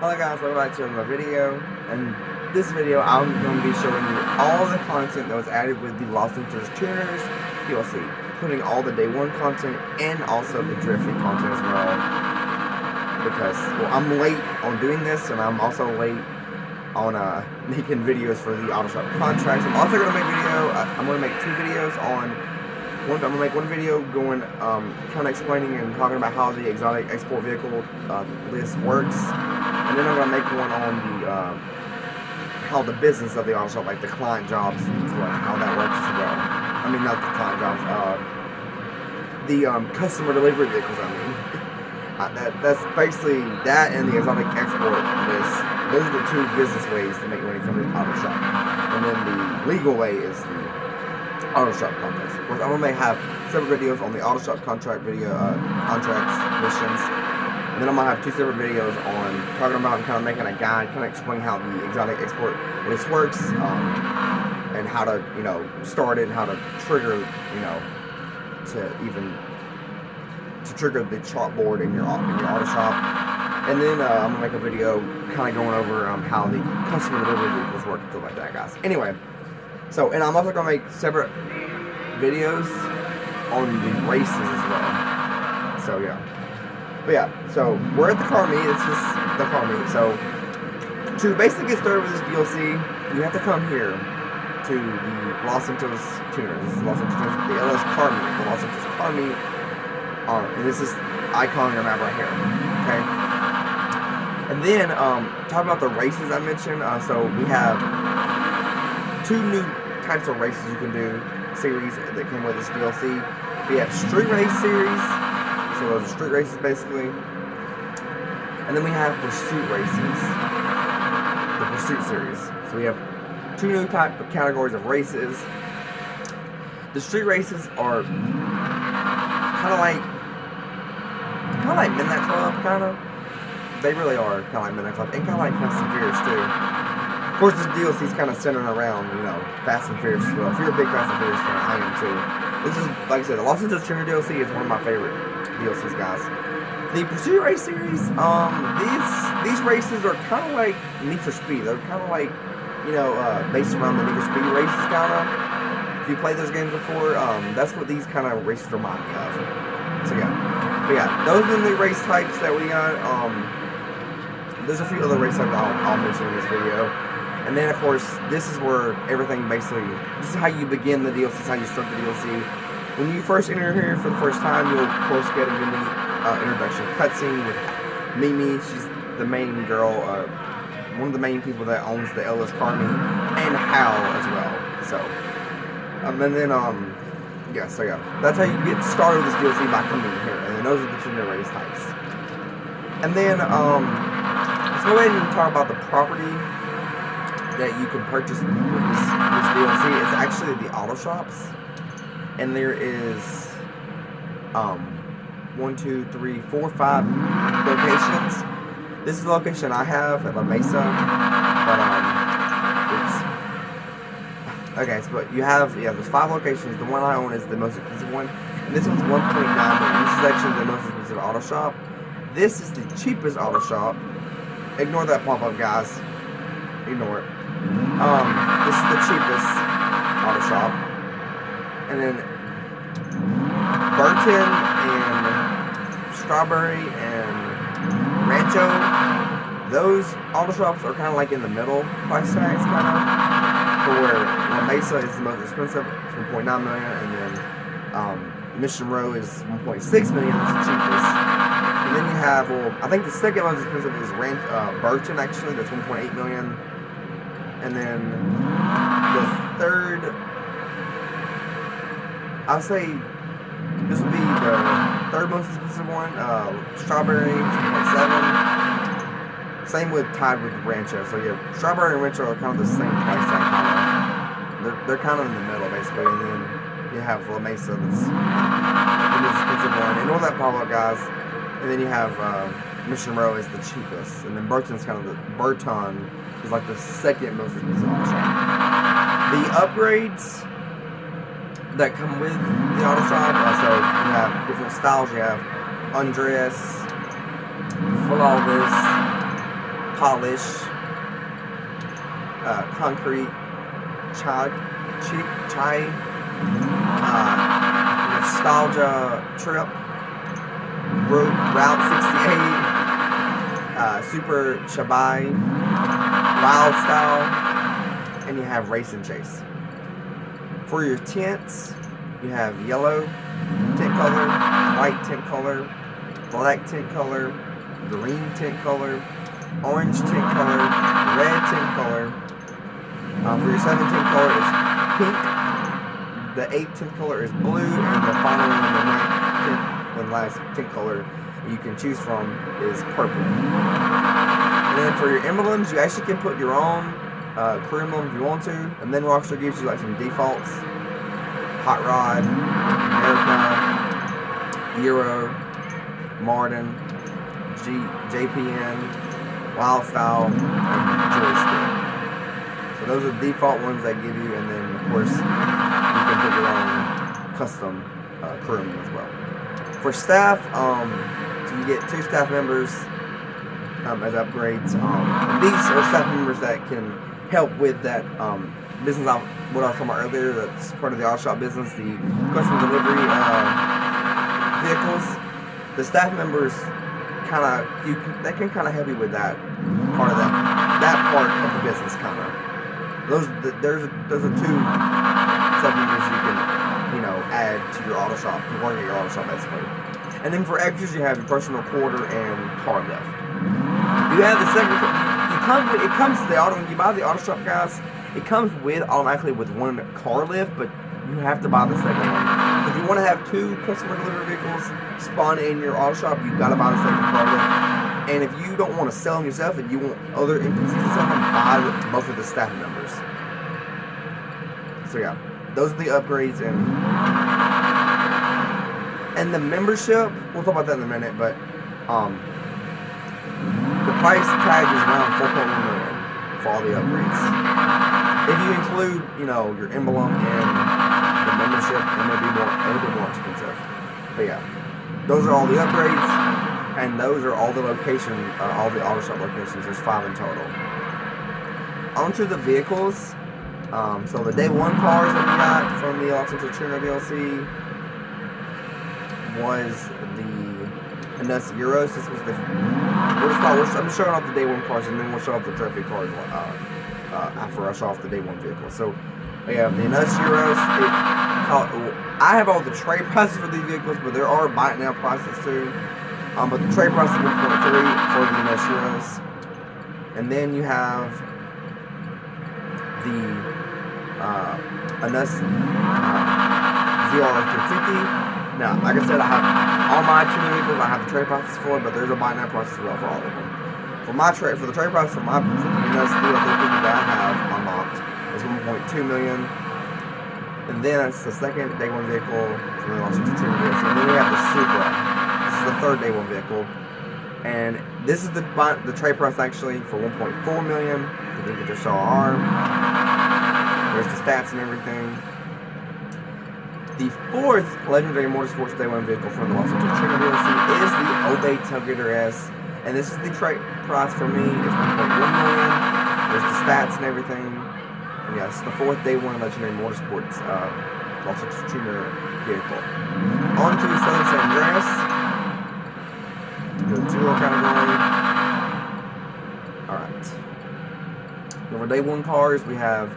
Hello guys, welcome back to another video. In this video, I'm going to be showing you all the content that was added with the Los Santos Tuners DLC, including all the day one content and also the drifting content as well. Because, well, I'm late on doing this, and I'm also late on making videos for the auto shop contracts. I'm also going to make I'm going to make two videos on. I'm going to make one video going, kind of explaining and talking about how the exotic export vehicle list works. And then I'm going to make one on the, how the business of the auto shop, like the client jobs, how that works as well. I mean, not the client jobs, the customer delivery vehicles, I mean. That's basically that and the exotic export list. Those are the two business ways to make money from the auto shop. And then the legal way is the auto shop contracts. Of course, I'm going to have separate videos on the auto shop contract contracts, missions. And then I'm going to have two separate videos on talking about and kind of making a guide, kind of explaining how the exotic export list works, and how to, start it, and how to trigger, to trigger the chalkboard in your auto shop. And then I'm going to make a video kind of going over how the customer delivery vehicles work and stuff like that, guys. Anyway, and I'm also going to make separate videos on the races as well. So, yeah. But yeah, so we're at the car meet. It's just the car meet. So to basically get started with this DLC, you have to come here to the Los Santos Tuners. This is Los Santos Tuners, the LS car meet, the Los Santos car meet. And this is icon on your map right here. Okay. And then talking about the races I mentioned. So we have two new types of races you can do, series that came with this DLC. We have street race series. So those are street races basically. And then we have pursuit races. The pursuit series. So we have two new type of categories of races. The street races are kind of like Midnight Club, kind of. They really are kind of like Midnight Club, and kind of like Fast and Furious too. Of course, this DLC is kind of centered around, Fast and Furious as well. If you're a big Fast and Furious fan, I am too. This is, like I said, the Los Santos Tuners DLC is one of my favorite DLCs, guys. The Pursuit Race series, these races are kind of like Need for Speed. They're kind of like, based around the Need for Speed races, kind of. If you played those games before, that's what these kind of races remind me of. So yeah, but yeah, those are the race types that we got. There's a few other race types I'll mention in this video. And then, of course, this is where everything basically, this is how you begin the DLC, this is how you start the DLC. When you first enter here for the first time, you'll, of course, get a unique introduction cutscene with Mimi. She's the main girl, one of the main people that owns the LS car meet, and Hal as well. So, and then, yeah, that's how you get started with this DLC, by coming here. And then those are the two new race types. And then, let's go ahead and talk about the property that you can purchase with this DLC. It's actually the auto shops, and there is 1, 2, 3, 4, 5 locations. This is the location I have at La Mesa, but okay. So, but you have there's 5 locations. The one I own is the most expensive one, and this one's 1.9 million. This is actually the most expensive auto shop. This is the cheapest auto shop. Ignore that pop-up, guys. Ignore it. This is the cheapest auto shop. And then Burton and Strawberry and Rancho, those auto shops are kind of like in the middle price tags, kind of. For where La Mesa is the most expensive, it's 1.9 million, and then Mission Row is 1.6 million, that's the cheapest. And then you have, I think the second most expensive is Burton, actually, that's 1.8 million. And then the third, I'll say this would be the third most expensive one, Strawberry, 2.7. Same with tied with Rancho. So yeah, Strawberry and Rancho are kind of the same price tag, kind of. They're kind of in the middle, basically. And then you have La Mesa, that's the most expensive one. Ignore that pop-up, guys. And then you have Mission Row is the cheapest, and then Burton's kind of Burton is like the second most expensive auto shop. The upgrades that come with the auto shop, so you have different styles. You have undress, full all this, Polish, Concrete, Chai, Nostalgia Trip, Route 68, Super Shabai, Wild Style, and you have Race and Chase. For your tints, you have yellow tint color, white tint color, black tint color, green tint color, orange tint color, red tint color. For your 7 tint color is pink, the 8 tint color is blue, and the final one, the 9th tint, the last tint color you can choose from is purple. And then for your emblems, you actually can put your own crew emblem if you want to, and then Rockstar gives you like some defaults: Hot Rod, America, Euro, Martin, JPN, Wild Style, and Joystick. So those are the default ones they give you, and then of course you can put your own custom crew emblem as well. For staff, so you get 2 staff members as upgrades. These are staff members that can help with that business what I was talking about earlier. That's part of the auto shop business, the custom delivery vehicles. The staff members they can kind of help you with that part of that part of the business kind of. Those are 2 staff members you can add to your auto shop, to work at your auto shop basically. And then for extras, you have your personal quarter and car lift. You have the second. It comes to the auto. When you buy the auto shop, guys, it comes automatically with 1 car lift, but you have to buy the second one. So if you want to have 2 customer delivery vehicles spawn in your auto shop, you've got to buy the second car lift. And if you don't want to sell them yourself and you want other NPCs to sell them, buy both of the staff members. So yeah, those are the upgrades and the membership. We'll talk about that in a minute, but the price tag is around $4.1 million for all the upgrades. If you include, your emblem and the membership, it may be a little bit more expensive. But yeah, those are all the upgrades, and those are all the all the auto shop locations. There's 5 in total. Onto the vehicles. So the day 1 cars that we got from the Los Santos Tuners DLC was the Anus Euros. This was I'm showing off the day 1 cars, and then we'll show off the trophy cars after I show off the day 1 vehicle. So we have the Anus Euros. I have all the trade prices for these vehicles, but there are buy it now prices too. But the trade price is 1.3 for the Anus Euros. And then you have the Anus ZR250. Now, like I said, I have all my tuning vehicles. I have the trade prices for it, but there's a buy now price as well for all of them. For the trade price for the Anus ZR250 that I have unlocked is 1.2 million. And then it's the second day 1 vehicle from the Los Santos Tuners DLC. And then we have the Supra. This is the 3rd day 1 vehicle. And this is the trade price actually for 1.4 million. You can get your Star arm. There's the stats and everything. The 4th Legendary Motorsports Day 1 vehicle from the Los Santos Tuners DLC is the Obey Tailgater S. And this is the trade price for me. It's 1.1 million. There's the stats and everything. And yeah, it's the 4th Day 1 Legendary Motorsports Los Santos Tuners vehicle. On to Southern San Andreas. The 2 category. Alright. For day 1 cars, we have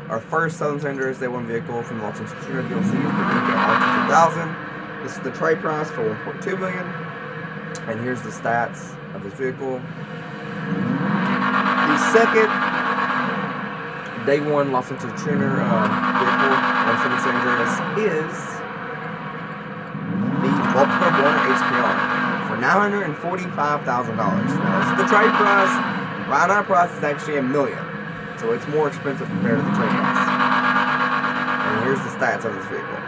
our first Southern San Andreas Day 1 vehicle from the Los Santos Tuners DLC, the RT2000. This is the trade price for 1.2 million. And here's the stats of this vehicle. The second day 1 Los Santos Tuners vehicle on Southern San Andreas is the Volkswagen Borner HPR for $945,000. Now, this is the trade price. The buy now price is actually $1 million. So it's more expensive compared to the trade price. And here's the stats of this vehicle.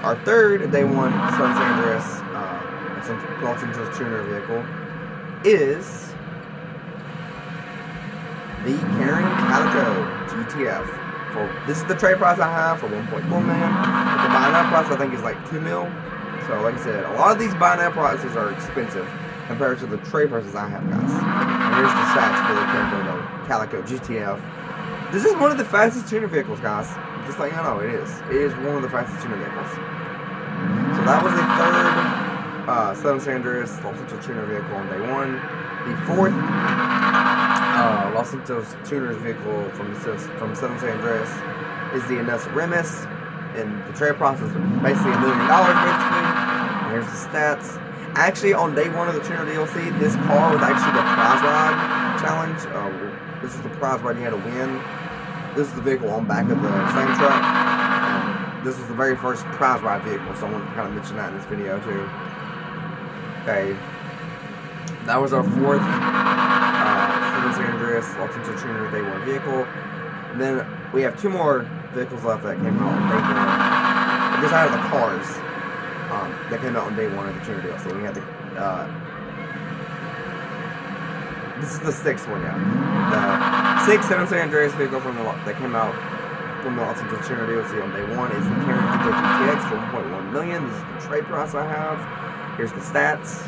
Our third day 1 Southern San Andreas Los Santos Tuners vehicle is the Karen Calico GTF. This is the trade price I have for 1.4 million. But the buy now price I think is like $2 million. So like I said, a lot of these buy now prices are expensive. compared to the trade prices I have, guys. And here's the stats for the Calico GTF. This is one of the fastest tuner vehicles, guys. Just like you know, it is. It is one of the fastest tuner vehicles. So that was the third Los Angeles Los Santos Tuner vehicle on day one. The fourth Los Santos Tuners vehicle from San Andreas is the Anessa Remus, and the trade price is basically $1 million, basically. And here's the stats. Actually, on day one of the Tuner DLC, this car was actually the prize ride challenge. This is the prize ride you had to win. This is the vehicle on back of the same truck. This was the very first prize ride vehicle, so I wanted to kind of mention that in this video too. Okay, that was our fourth San Andreas Los Santos Tuner Day 1 vehicle. And then we have two more vehicles left that came out on day 1. Just out of the cars that came out on day 1 of the Tuner DLC. We had the this is the sixth one, yeah. The sixth San Andreas vehicle that came out from the Los Santos Tuner DLC on day 1 is the Karen GTX for $1.1 million. This is the trade price I have. Here's the stats.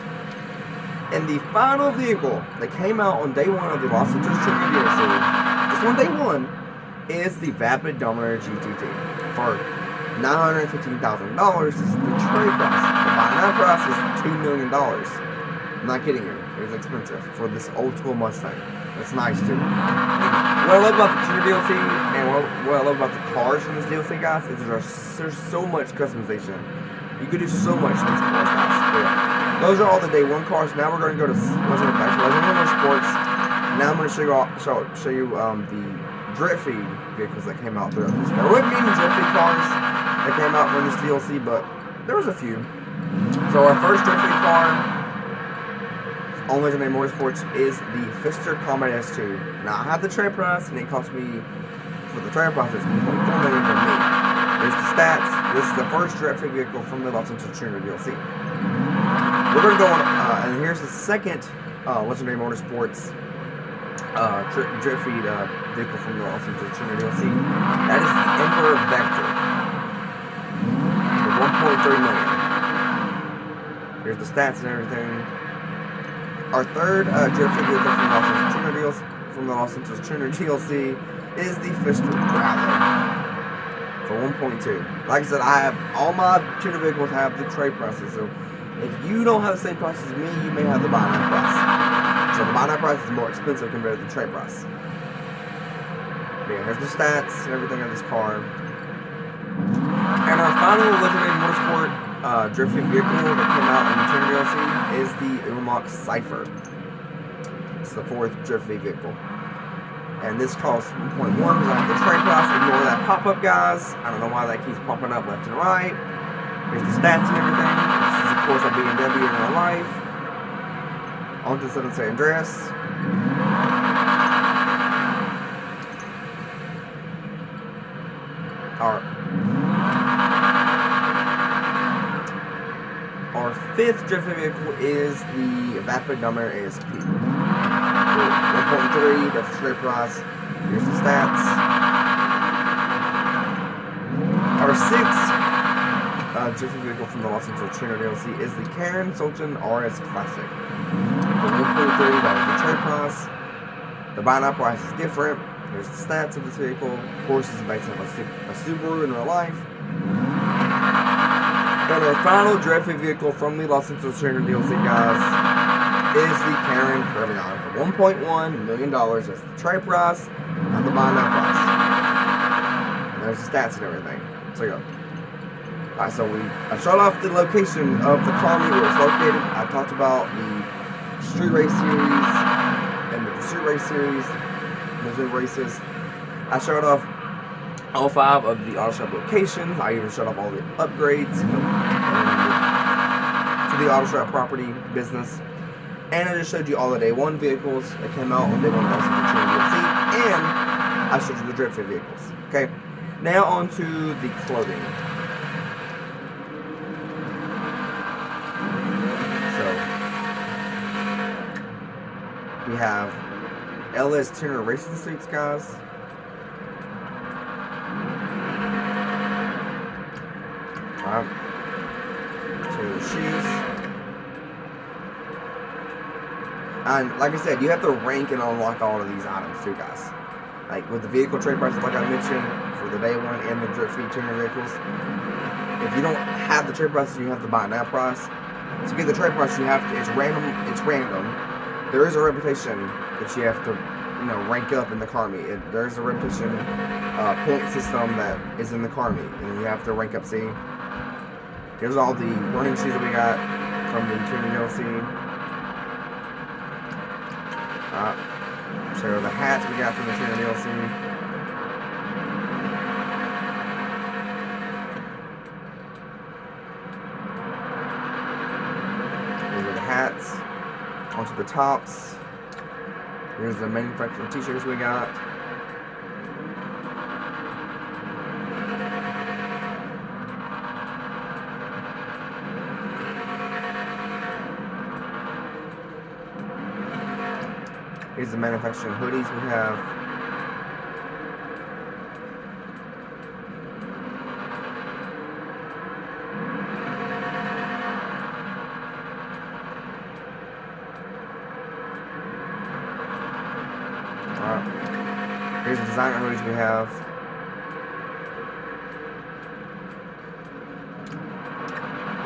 And the final vehicle that came out on day 1 of the Los Santos Tuner DLC, just on day 1, is the Vapid Dominator GTT for $915,000. This is the trade price. The buy now price is $2 million. I'm not kidding you. It was expensive for this old school Mustang. It's nice too. And what I love about the Tuner DLC and what I love about the cars in this DLC, guys, is there's so much customization. You could do so much in these cars, guys. But yeah, those are all the day 1 cars. Now we're going to go to Legend Motorsports. Now I'm going to show you the Drift Feed vehicles that came out throughout this. There wasn't many Drift Feed cars that came out from this DLC, but there was a few. So our first Drift Feed car on Legendary Motorsports is the Pfister Comet S2. Now I have the trade price, and it cost me, for the trade price, it's $1.4 million for me. Here's the stats. This is the first Drift Feed vehicle from the Los Santos Tuner DLC. We're going to go on, and here's the second Legendary Motorsports Drift Feed vehicle from the Los Santos Tuner DLC. That is the Emperor Vector for $1.3 million. Here's the stats and everything. Our third Drift Feed vehicle from the Los Santos Tuner DLC is the Pfister Growler for $1.2. Like I said, I have all my tuner vehicles have the trade prices. So if you don't have the same price as me, you may have the buy now price. So the buy now price is more expensive compared to the trade price. But yeah, here's the stats and everything of this car. And our final Legendary Motorsport Drift Feed vehicle that came out in the Tuner DLC is the Umach Cypher. It's the fourth Drift Feed vehicle. And this costs $1.1 because I have the trade price. Ignore that pop-up, guys. I don't know why that keeps popping up left and right. Here's the stats and everything. This is, of course, a BMW in real life. On to San Andreas. Our fifth Drift Feed vehicle is the Vapid Dominator ASP. 1.3, that's the trade price. Here's the stats. Our sixth Drift Feed vehicle from the Los Santos Tuner DLC is the Karen Sultan RS Classic. For $1.3, that is the trade price. The buy now price is different. Here's the stats of this vehicle. Of course, this is based on a Subaru in real life. And our final Drift Feed vehicle from the Los Santos Tuner DLC, guys, is the Karen Curvion for $1.1 million. That's the trade price, not the buy now price. And there's the stats and everything. So go. Alright, so I showed off the location of the car meet where it's located. I talked about the Street Race Series and the Pursuit Race Series, those new races. I showed off all 5 of the auto shop locations. I even showed off all the upgrades to the auto shop property business. And I just showed you all the day 1 vehicles that came out on day 1 of Los Santos Tuner DLC. And I showed you the Drift Feed vehicles. Okay, now on to the clothing. We have LS Tuner racing suits, guys. Alright. So the shoes. And like I said, you have to rank and unlock all of these items too, guys. Like with the vehicle trade prices, like I mentioned, for the day one and the drip feed tuner vehicles. If you don't have the trade prices, you have to buy an that price. To get the trade price, you have to. It's random. It's random. There is a reputation that you have to, rank up in the car meet. There is a reputation point system that is in the car meet, and you have to rank up. See, here's all the running shoes that we got from the tuner DLC. So the hats we got from the tuner DLC. Hats onto the tops. Here's the manufacturer t-shirts we got. Here's the manufacturing hoodies we have. Here's the designer hoodies we have.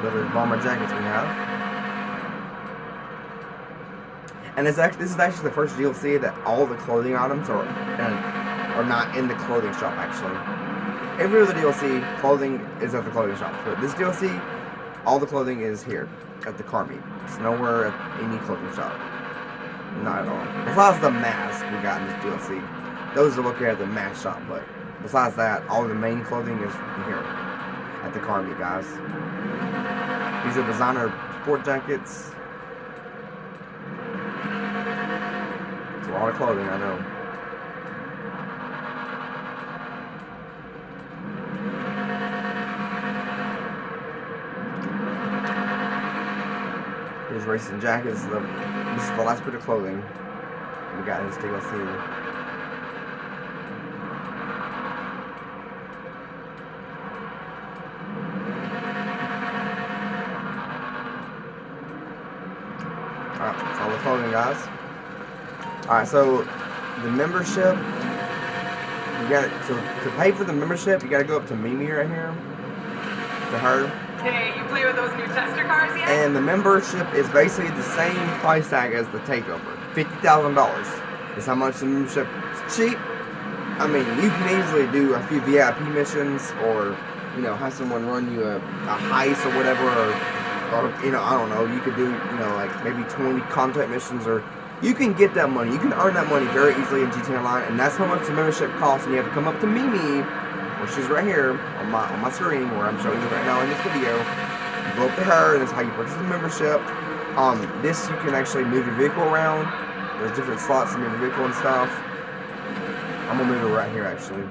Other bomber jackets we have. And this is actually the first DLC that all the clothing items are not in the clothing shop, actually. Every other DLC, clothing is at the clothing shop. But this DLC, all the clothing is here at the car meet. It's nowhere at any clothing shop. Not at all. Besides the mask we got in this DLC. Those are located at the mask shop, but besides that, all the main clothing is here at the car meet, guys. These are designer sport jackets. It's a lot of clothing, I know. Here's racing jackets. This is the last bit of clothing we got in this DLC. Alright, that's all the clothing, guys. Alright, so the membership, you got to pay for the membership, you gotta go up to Mimi right here. To her. Hey, you play with those new tester cars yet? And the membership is basically the same price tag as the takeover. $50,000 is how much the membership is. Cheap. I mean, you can easily do a few VIP missions, or have someone run you a heist or whatever, or I don't know. You could do like maybe 20 content missions, or you can get that money. You can earn that money very easily in GTA Online, and that's how much the membership costs. And you have to come up to Mimi. Well, she's right here on my screen where I'm showing you right now in this video. You go up to her, and that's how you purchase the membership. This you can actually move your vehicle around. There's different slots to move your vehicle and stuff. I'm gonna move it right here actually.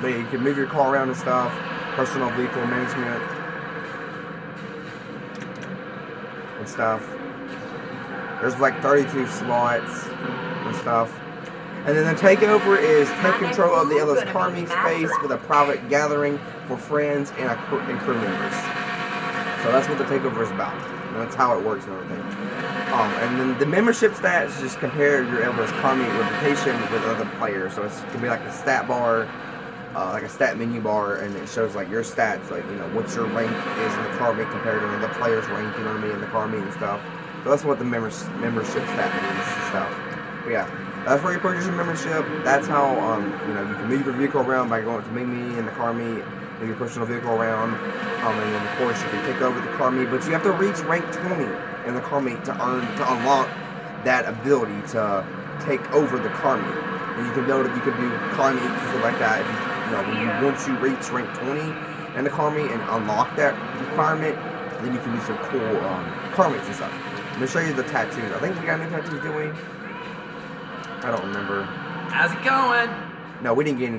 But yeah, you can move your car around and stuff. Personal vehicle management and stuff. There's like 32 slots and stuff. And then the takeover is take control of the other's car meet space with a private gathering for friends and crew members. So that's what the takeover is about. And that's how it works and everything. And then the membership stats just compare your Elvis car meet reputation with other players. So it's gonna be like a stat bar, like a stat menu bar, and it shows like your stats, like what your rank is in the car meet compared to the players' rank, in the car meet and stuff. So that's what the membership stat means and stuff. But yeah, that's where you purchase your membership. That's how you can move your vehicle around by going to Mimi in the car meet, move your personal vehicle around, and then of course you can take over the car meet. But you have to reach rank 20 in the car meet to unlock that ability to take over the car meet. And you can do car meets and stuff like that. Once you reach rank 20 in the car meet and unlock that requirement, then you can do some cool car meets and stuff. I'm gonna show you the tattoos. I think we got new tattoos, didn't we? I don't remember. How's it going? No, we didn't get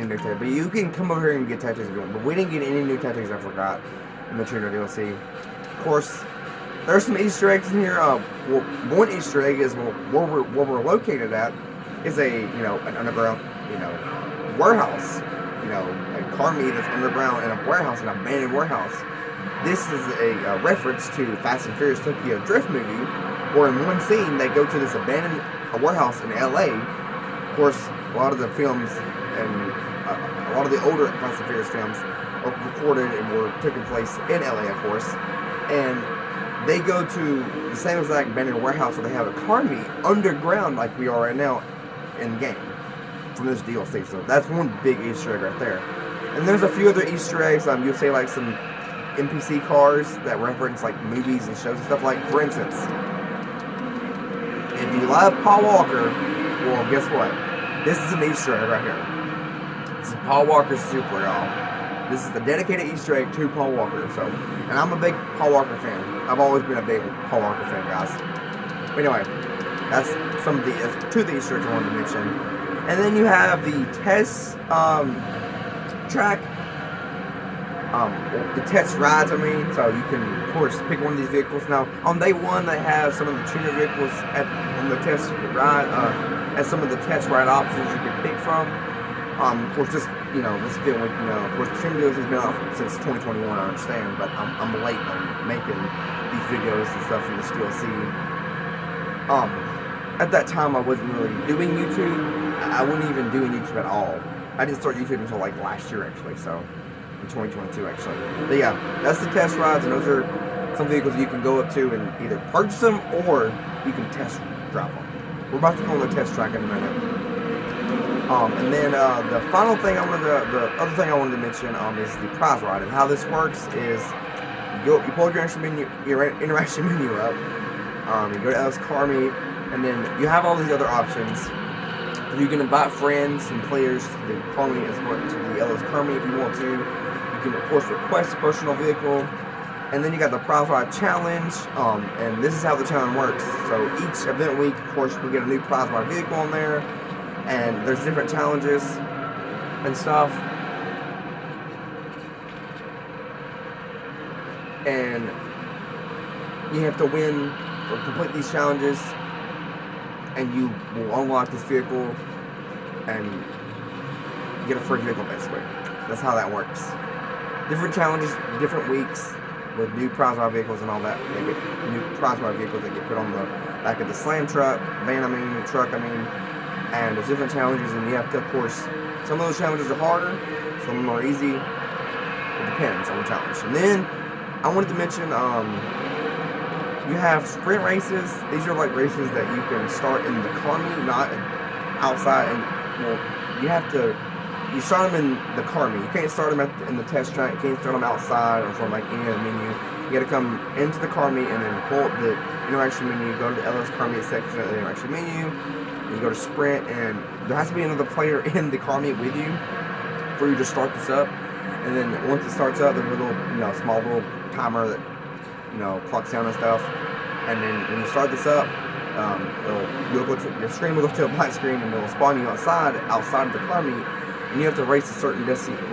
any new tattoos. But you can come over here and get tattoos if you want. But we didn't get any new tattoos, I forgot, in the Tuner DLC. Of course, there's some Easter eggs in here. One Easter egg is where we're located at is an underground, warehouse. A car meet that's underground in a warehouse, an abandoned warehouse. this is a reference to Fast and Furious Tokyo Drift movie, where in one scene they go to this abandoned warehouse in LA. Of course, a lot of the films and a lot of the older Fast and Furious films are recorded and were taking place in LA, of course. And they go to the same exact abandoned warehouse where they have a car meet underground, like we are right now in the game from this DLC. So that's one big Easter egg right there. And there's a few other Easter eggs. You'll say like some NPC cars that reference like movies and shows and stuff. Like, for instance, if you love Paul Walker, well, guess what? This is an Easter egg right here. This is Paul Walker's Super, y'all. This is the dedicated Easter egg to Paul Walker. So, and I'm a big Paul Walker fan. I've always been a big Paul Walker fan, guys. But anyway, that's some of the two of the Easter eggs I wanted to mention. And then you have the test track. The test rides, I mean, so you can, of course, pick one of these vehicles. Now, on day one, they have some of the tuner vehicles on the test ride, as some of the test ride options you can pick from. Of course, just, this video, of course, the tuner videos has been out since 2021, I understand, but I'm late on making these videos and stuff from this DLC. At that time, I wasn't really doing YouTube. I wasn't even doing YouTube at all. I didn't start YouTube until, like, last year, actually, so. In 2022, actually. But yeah, that's the test rides, and those are some vehicles you can go up to and either purchase them or you can test drive them. We're about to go on the test track in a minute. And then the final thing the other thing I wanted to mention is the prize ride, and how this works is you pull your interaction menu up, you go to Ellis Car Meet, and then you have all these other options. You can invite friends and players to the car meet as well, to the Ellis Car Meet if you want to. You can, of course, request a personal vehicle. And then you got the prize ride challenge. And this is how the challenge works. So each event week, of course, we get a new prize ride vehicle on there. And there's different challenges and stuff. And you have to win or complete these challenges, and you will unlock this vehicle and get a free vehicle, basically. That's how that works. Different challenges, different weeks, with new prize ride vehicles and all that. They get new prize ride vehicles that get put on the back of the slam truck, truck, and there's different challenges, and you have to, of course, some of those challenges are harder, some of them are easy. It depends on the challenge. And then, I wanted to mention, you have sprint races. These are like races that you can start in the car meet, not outside. And you start them in the car meet. You can't start them in the test track. You can't start them outside or from like any of the menu. You got to come into the car meet and then pull up the interaction menu. Go to the LS car meet section of the interaction menu. And you go to sprint, and there has to be another player in the car meet with you for you to start this up. And then once it starts up, there's a little, small little timer that clocks down and stuff. And then when you start this up, your screen will go to a black screen, and it will spawn you outside of the car meet, and you have to race to certain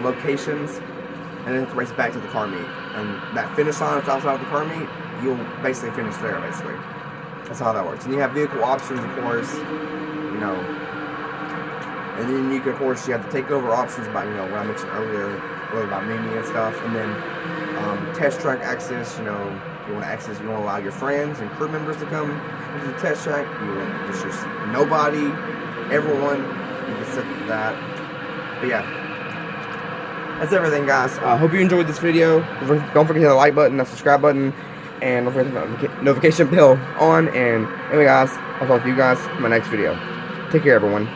locations, and then you have to race back to the car meet. And that finish line that's outside of the car meet, you'll basically finish there, basically. That's how that works. And you have vehicle options, of course, and then you can, of course, you have the takeover options by, what I mentioned earlier about menu and stuff. And then test track access, you want to allow your friends and crew members to come into the test track. You want just nobody, everyone, you can set that. But yeah, that's everything, guys. I hope you enjoyed this video. Don't forget to hit the like button, the subscribe button, and don't forget to hit the notification bell on. And anyway, guys, I'll talk to you guys in my next video. Take care, everyone.